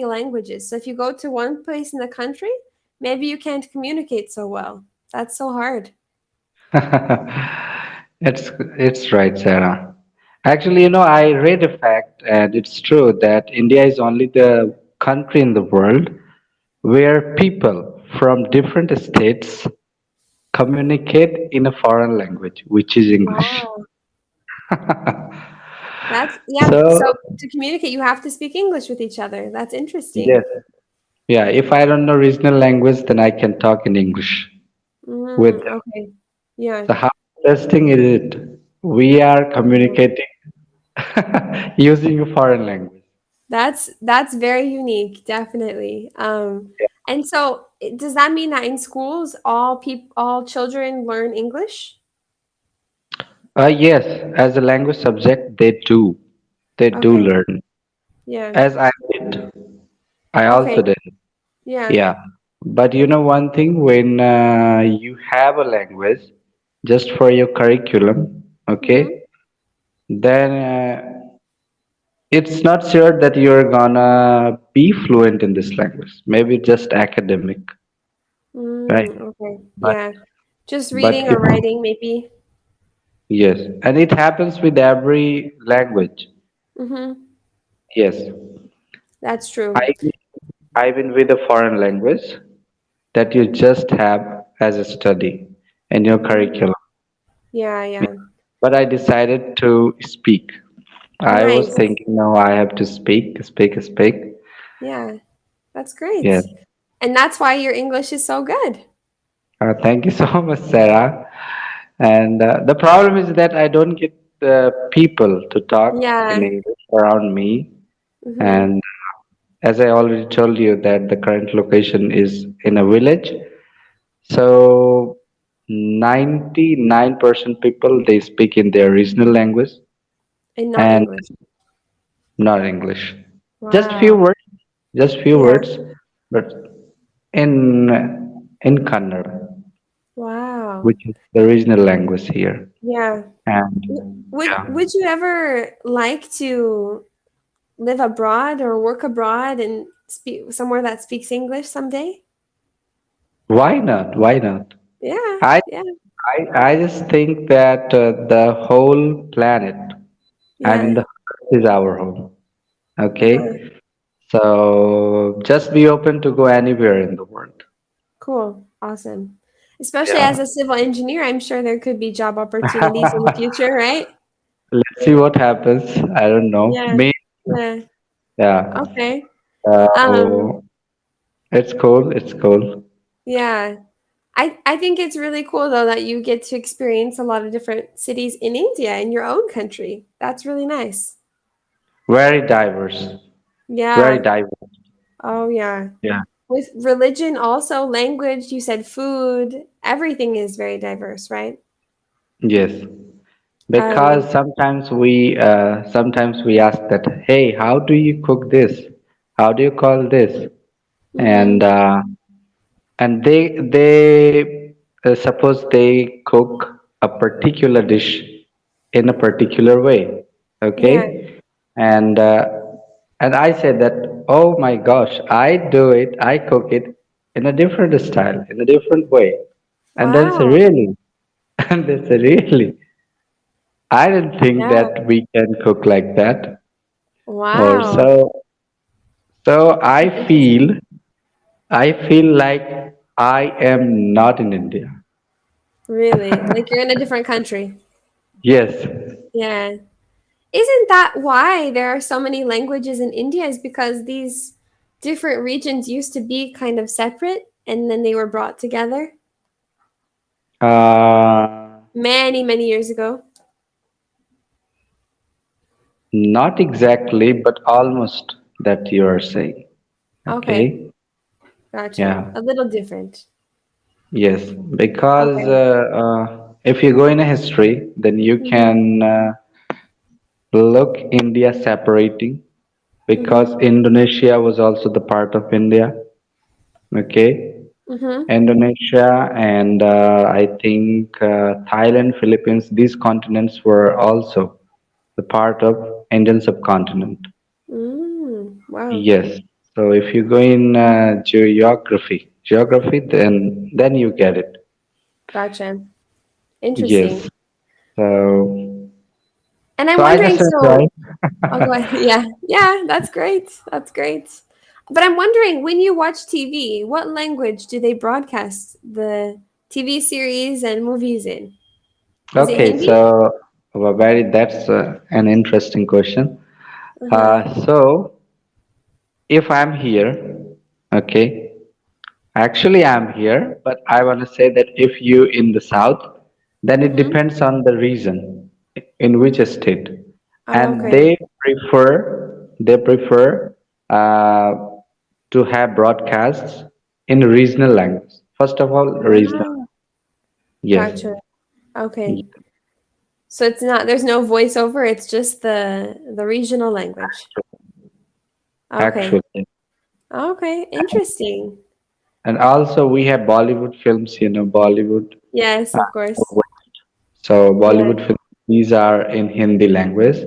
languages. So if you go to one place in the country, maybe you can't communicate so well. That's so hard. It's right, Sarah. Actually, I read a fact, and it's true that India is only the country in the world where people from different states communicate in a foreign language, which is English. Wow. That's yeah. So So, to communicate, you have to speak English with each other. That's yes, interesting. yeah, if I don't know regional language, then I can talk in English with them. Okay. Yeah. So, how interesting is it? We are communicating using a foreign language. That's very unique, definitely. And so does that mean that in schools all children learn English? Yes, as a language subject, they do. They do Okay. learn. Yeah. As I did. I also Okay. did. Yeah. Yeah. But you know one thing, when you have a language just for your curriculum, Mm-hmm. okay, then it's not sure that you're gonna be fluent in this language. Maybe just academic, right? Okay. But Yeah. Just but reading it or writing, maybe. yes, and it happens with every language. Mm-hmm. Yes, That's I true. I mean with a foreign language that you just have as a study in your Mm-hmm. curriculum. Yeah, yeah. But I decided to speak. I was Nice. thinking, no, I have to speak, speak, speak. Yeah. That's great. Yes. And that's why your English is so good. Thank you so much, Sarah. And the problem is that I don't get people to talk in Yeah. English around me. Mm-hmm. And as I already told you, that the current location is in a village. So 99% people they speak in their regional language And not and English. not English. Just few Wow. words, just few Yeah. words, but in Kannada, Wow. which is the regional language here. Yeah. And yeah, Would you ever like to live abroad or work abroad and speak somewhere that speaks English someday? why not? Why not? Yeah. I Yeah. I just think that the whole planet, I mean Yeah. the Earth is our home. Uh-huh. Okay, so just be open to go anywhere in the world. Cool. Awesome. Especially as Yeah. a civil engineer, I'm sure there could be job opportunities in the future, right? Let's see what happens. I don't know. Yeah. Maybe. Yeah. Yeah. Okay. Um, So it's cool. It's cool. yeah. I think it's really cool though that you get to experience a lot of different cities in India in your own country. That's really nice. Very diverse. Very Yeah. diverse. Oh yeah. Yeah. With religion also, language, you said food, everything is very diverse, right? Yes. Um, Because sometimes we ask that, hey, how do you cook this? How do you call this? And mhm. they suppose they cook a particular dish in a particular way, Yeah. okay? And and I said that, oh my gosh, I do it, I cook it in a different style, in a different way. And then say, Wow. really? And they say, really? I didn't think Yeah. that we can cook like that. Or Wow. so That's interesting. I feel like I am not in India. Really? Like you're in a different country. Yes. Yeah. Isn't that why there are so many languages in India is because these different regions used to be kind of separate and then they were brought together Uh, many, many years ago? Not exactly, but almost that you are saying. Okay. Okay. Got you. Yeah. A little different. Yes. Because Okay. if you go in a history, then you Mhm. can look India separating because Mhm. Indonesia was also the part of India. Okay. Mhm. Indonesia and I think Thailand, Philippines, these continents were also the part of Indian subcontinent. Mm. Wow. Yes. So if you go in geography, then you get it. Gotcha. Yes. Interesting. So And I'm so I wondering, just enjoy. so I'll go ahead. Yeah, yeah, that's great. That's great. But I'm wondering, when you watch TV, what language do they broadcast the TV series and movies in? Is it Okay, Hindi? so very that's an interesting question. Uh-huh. So if I'm here, okay, actually I'm here, but I want to say that if you in the south, then it Mm-hmm. depends on the region in which state, and Okay. they prefer uh, to have broadcasts in regional language. First of all, regional. Ah, Yes. gotcha. Okay. So it's not, there's no voiceover, it's just the regional language. Okay. Actually. Okay. Interesting. And also we have Bollywood films, Yes, uh, of course. so Yeah. Bollywood films, these are in Hindi language.